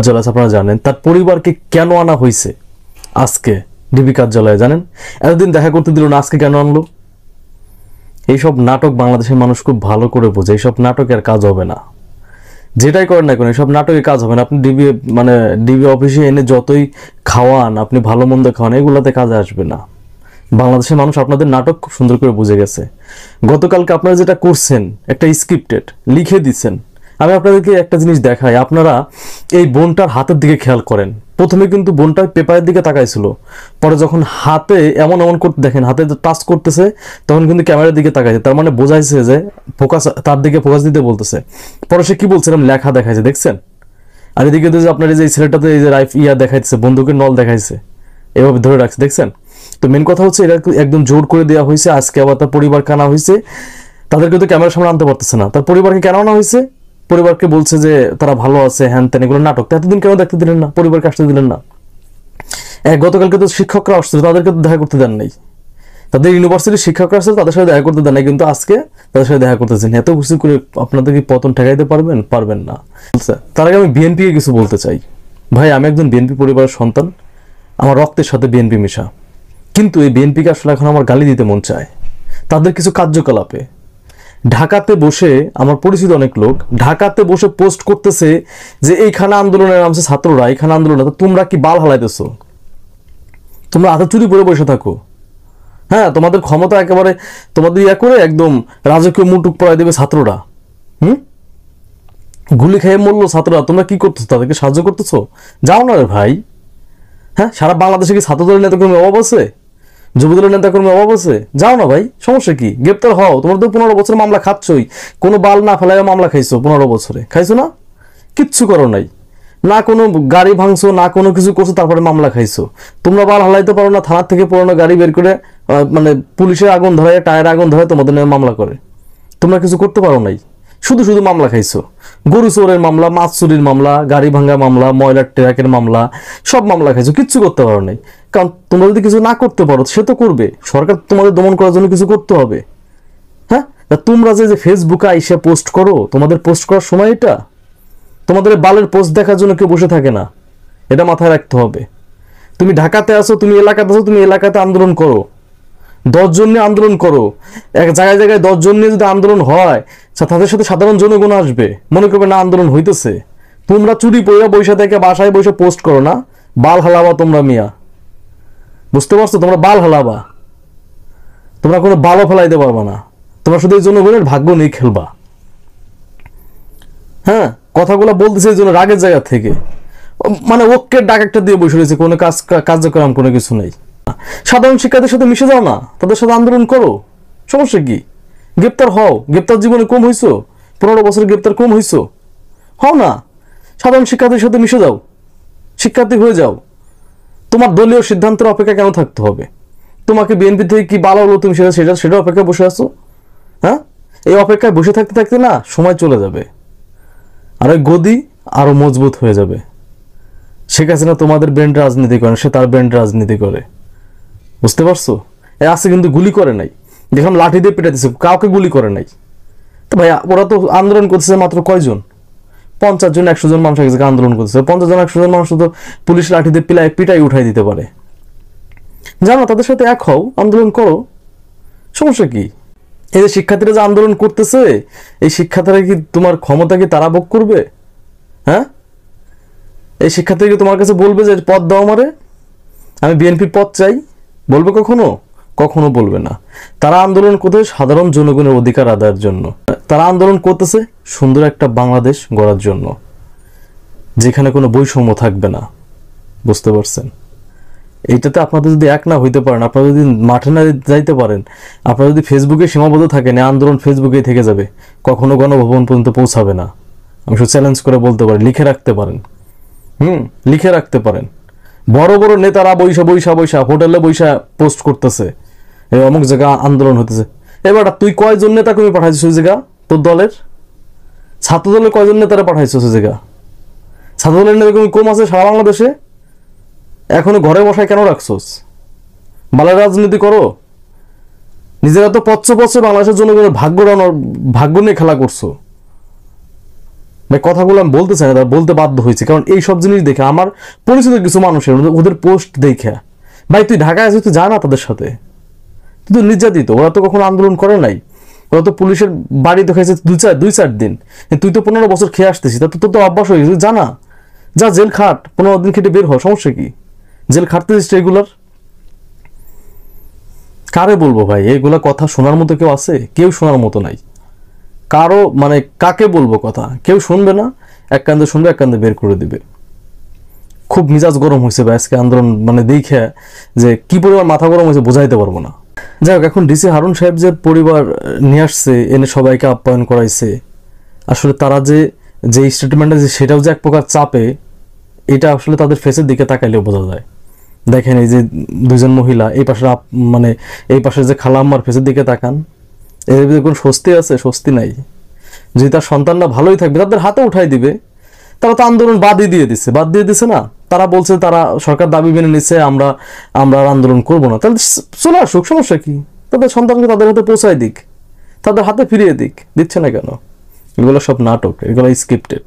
কার্যালয় আপনারা জানেন, তার পরিবারকে কেন আনা হয়েছে আজকে ডিবি কার্যালয়ে জানেন? এতদিন দেখা করতে দিল না, আজকে কেন আনলো? এইসব নাটক বাংলাদেশের মানুষ খুব ভালো করে বোঝে। এইসব নাটকের কাজ হবে না, যেটাই করেন না কেন এইসব নাটকের কাজ হবে না। আপনি ডিবি অফিসে এনে যতই খাওয়ান, আপনি ভালো মন্দ খাওয়ান, এগুলাতে কাজে আসবে না। বাংলাদেশের মানুষ আপনাদের নাটক খুব সুন্দর করে বুঝে গেছে। গতকালকে আপনারা যেটা করছেন, একটা স্ক্রিপ্টেড লিখে দিচ্ছেন। আমি আপনাদেরকে একটা জিনিস দেখাই, আপনারা এই বোনটার হাতের দিকে খেয়াল করেন। প্রথমে কিন্তু বোনটা পেপারের দিকে তাকাইছিল, পরে যখন হাতে এমন এমন করতে দেখেন, হাতে টাচ করতেছে, তখন কিন্তু ক্যামেরার দিকে তাকাইছে। তার মানে বোঝাইছে যে ফোকাস, তার দিকে ফোকাস দিতে বলতেছে। পরে সে কি বলছে, এরকম লেখা দেখাইছে, দেখছেন? আর এদিকে যে আপনার এই যে ছেলেটাতে এই যে দেখাইছে, বন্দুকের নল দেখাইছে, এভাবে ধরে রাখছে, দেখছেন? তো মেন কথা হচ্ছে এটা একদম জোর করে দেওয়া হয়েছে। আজকে আবার তার পরিবারকে আনা হয়েছে, তাদেরকে তো ক্যামেরার সামনে আনতে পারতেছে না। তার পরিবারকে কেন আনা হয়েছে? পরিবারকে বলছে যে তারা ভালো আছে, হ্যান ত্যান, এগুলো নাটক। এতদিন কেন দেখতে দিলেন না? পরিবারকে আসতে দিলেন না? গতকালকে তো শিক্ষকরা আসছিল, তাদেরকে তো দেখা করতে দেন নাই। তাদের ইউনিভার্সিটির শিক্ষকরা আসছিল, তাদের সাথে দেখা করতে দেন নাই, কিন্তু আজকে তাদের সাথে দেখা করতেছেন। এত কিছু করে আপনাদের কি পতন ঠেকাইতে পারবেন? পারবেন না। তার আগে আমি বিএনপি কে কিছু বলতে চাই। ভাই, আমি একজন বিএনপি পরিবারের সন্তান, আমার রক্তের সাথে বিএনপি মিশা, কিন্তু এই বিএনপিকে আসলে এখন আমার গালি দিতে মন চায় তাদের কিছু কার্যকলাপে। ঢাকাতে বসে আমার পরিচিত অনেক লোক ঢাকাতে বসে পোস্ট করতেছে যে এইখানে আন্দোলনের নামছে ছাত্ররা, এইখানে আন্দোলন। তোমরা কি বাল হালাইতেছো? তোমরা হাতে চুরি করে বসে থাকো। হ্যাঁ, তোমাদের ক্ষমতা একেবারে তোমাদের করে একদম রাজকীয় মুটুক পড়াই দেবে ছাত্ররা। গুলি খেয়ে মরলো ছাত্ররা, তোমরা কি করতেছো? তাদেরকে সাহায্য করতেছো? যাও না রে ভাই। হ্যাঁ, সারা বাংলাদেশে কি ছাত্র দলের নেতাকর্মী অভাব আছে? যুবদলের নেতাকর্মী অভাব আছে? যাও না ভাই, সমস্যা কি? গ্রেপ্তার হও। তোমার তো 15 বছর মামলা খাচ্ছই, কোনো বাল না ফেলাই মামলা খাইছো। 15 বছরে খাইছো না? কিচ্ছু করো নাই, না কোনো গাড়ি ভাঙছো, না কোনো কিছু করছো, তারপরে মামলা খাইছো। তোমরা বাল হালাইতে পারো না? থানার থেকে পুরোনো গাড়ি বের করে মানে পুলিশের আগুন ধরায়, টায়ার আগুন ধরায় তোমাদের নামে মামলা করে। তোমরা কিছু করতে পারো নাই, শুধু শুধু মামলা খাইছো। গরু চোরের মামলা, মাছ চুরির মামলা, গাড়ি ভাঙা মামলা, ময়লার ট্রাকের মামলা, সব মামলা খাইছো, কিচ্ছু করতে পারো নাই। কারণ তোমরা যদি কিছু না করতে পারো, সে তো করবে, সরকার তোমাদের দমন করার জন্য কিছু করতে হবে। হ্যাঁ, তোমরা যে ফেসবুকে আইসা পোস্ট করো, তোমাদের পোস্ট করার সময় এটা? তোমাদের বালের পোস্ট দেখার জন্য কেউ বসে থাকে না, এটা মাথায় রাখতে হবে। তুমি ঢাকাতে আসো, তুমি এলাকাতে আসো, তুমি এলাকাতে আন্দোলন করো, 10 জন নিয়ে আন্দোলন করো। এক জায়গায় জায়গায় 10 জন নিয়ে যদি আন্দোলন হয়, তাদের সাথে সাধারণ জনগণ আসবে, মনে করবে না আন্দোলন হইতেছে। তোমরা চুরি পয়সা বৈশা থেকে বাসায় বসে পোস্ট করো না, বাল হালাবা তোমরা মিয়া। বুঝতে পারছো? তোমরা বাল হালাবা, তোমরা কোনো বালও ফেলাইতে পারবা না। তোমরা শুধু এই জনগণের ভাগ্য নিয়ে খেলবা। হ্যাঁ, কথাগুলো বলতেছে এই জন্য রাগের জায়গা থেকে, মানে ওকে ডাক একটা দিয়ে বসে রয়েছে, কোনো কার্যক্রম কোনো কিছু নেই। সাধারণ শিক্ষার্থীর সাথে মিশে যাও না, তাদের সাথে আন্দোলন করো, সমস্যা কি? গ্রেপ্তার হও। গ্রেপ্তার জীবনে কম হইছো? 15 বছর গ্রেপ্তার কম হইছো? হও না, সাধারণ শিক্ষার্থীর সাথে মিশে যাও, শিক্ষার্থী হয়ে যাও। তোমার দলীয় সিদ্ধান্তের অপেক্ষা কেন থাকতে হবে? তোমাকে বিএনপি থেকে কি বালা হলো, তুমি সেটা অপেক্ষায় বসে আছো? হ্যাঁ, এই অপেক্ষায় বসে থাকতে থাকতে না সময় চলে যাবে, আর ওই গদি আরো মজবুত হয়ে যাবে। শেখ হাসিনা তোমাদের ব্রেন্ড রাজনীতি করে, সে তার ব্রেন্ড রাজনীতি করে। বুঝতে পারছো? আজকে কিন্তু গুলি করে নাই, দেখলাম লাঠি দিয়ে পেটাইতেছে, কাউকে গুলি করে নাই। তো ভাই, ওরা তো আন্দোলন করতেছে মাত্র কয়জন? 50 জন 100 জন মানুষ এক আন্দোলন করতেছে। 50 জন 100 জন মানুষ তো পুলিশ লাঠি দিয়ে পিটাই উঠাই দিতে পারে। জানো, তাদের সাথে এক হও, আন্দোলন করো, সমস্যা কি? এই যে শিক্ষার্থীরা যে আন্দোলন করতেছে, এই শিক্ষার্থীরা কি তোমার ক্ষমতা কি তারা ভোগ করবে? হ্যাঁ, এই শিক্ষার্থীকে তোমার কাছে বলবে যে পদ দাও আমারে, আমি বিএনপির পদ চাই? বলবে কখনো? কখনো বলবে না। তারা আন্দোলন করতেছে সাধারণ জনগণের অধিকার আদায়ের জন্য। তারা আন্দোলন করতেছে সুন্দর একটা বাংলাদেশ গড়ার জন্য, যেখানে কোনো বৈষম্য থাকবে না। বুঝতে পারছেন? এইটাতে আপনাদের যদি এক না হইতে পারেন, আপনারা যদি মাঠে না যাইতে পারেন, আপনারা যদি ফেসবুকে সীমাবদ্ধ থাকেন, এই আন্দোলন ফেসবুকেই থেকে যাবে, কখনো গণভবন পর্যন্ত পৌঁছাবে না। আমি শুধু চ্যালেঞ্জ করে বলতে পারি, লিখে রাখতে পারেন। লিখে রাখতে পারেন। বড় বড় নেতারা বৈশা হোটেলে বৈশা পোস্ট করতেছে, অমুক জায়গা আন্দোলন হতেছে। এবার তুই কয়জন নেতা কর্মী পাঠাইছিস ওই জায়গা? তোর দলের ছাত্র দলের কয়জন নেতারা পাঠাইছিস ওই জায়গা? ছাত্র দলের নেতা কর্মী কম আছে সারা বাংলাদেশে? এখনো ঘরে বসায় কেন রাখছোস? বালের রাজনীতি করো। নিজেরা তো পচ্ছ বাংলাদেশের জনগণের ভাগ্য নিয়ে খেলা করছো। ভাই কথাগুলো আমি বলতে চাই না, তারা বলতে বাধ্য হয়েছে, কারণ এই সব জিনিস দেখে আমার পরিচিত কিছু মানুষের ওদের পোস্ট দেখে, ভাই তুই ঢাকায় আছিস, তুই যা না তাদের সাথে, তুই তো নির্যাতিত, ওরা তো কখনো আন্দোলন করে নাই, ওরা তো পুলিশের বাড়িতে খেয়েছে দুই চার দিন, তুই তো 15 বছর খেয়ে আসতেছিস, তা তোর তো অভ্যাস হয়ে গেছে, জানা যা জেল খাট, 15 দিন খেটে বের হ, সমস্যা কি? জেল খাটতেছিস রেগুলার। কারে বলবো ভাই এগুলা কথা? শোনার মতো কেউ আছে? কেউ শোনার মতো নাই কারো, মানে কাকে বলবো কথা? কেউ শুনবে না, এক কান্দে শুনবে, এক কান্দে বের করে দিবে। খুব মিজাজ গরম হয়েছে ভাই আজকে আন্দোলন মানে দেখে, যে কি পরিমাণ মাথা গরম হয়েছে বোঝাইতে পারবো না। যাই হোক, এখন ডিসি হারুন সাহেব যে পরিবার নিয়ে আসছে, এনে সবাইকে আপ্যায়ন করাইছে, আসলে তারা যে স্টেটমেন্ট আছে সেটাও যে এক প্রকার চাপে, এটা আসলে তাদের ফেসের দিকে তাকাইলেও বোঝা যায়। দেখেন এই যে দুজন মহিলা এই পাশে, মানে এই পাশে যে খালাম্মার ফেসের দিকে তাকান, এদের ভিতরে কোনো স্বস্তি আছে? স্বস্তি নাই। যদি তার সন্তানরা ভালোই থাকবে, তাদের হাতে উঠাই দিবে। তারা তো আন্দোলন বাদই দিয়ে দিছে না, তারা বলছে তারা সরকার দাবি মেনে নিচ্ছে, আমরা আর আন্দোলন করব না, তাহলে চলে আসুক, সমস্যা কি? তাদের সন্তানকে তাদের হাতে পৌঁছায় দিক, তাদের হাতে ফিরিয়ে দিক, দিচ্ছে না কেন? এগুলো সব নাটক, এগুলো স্ক্রিপ্টেড।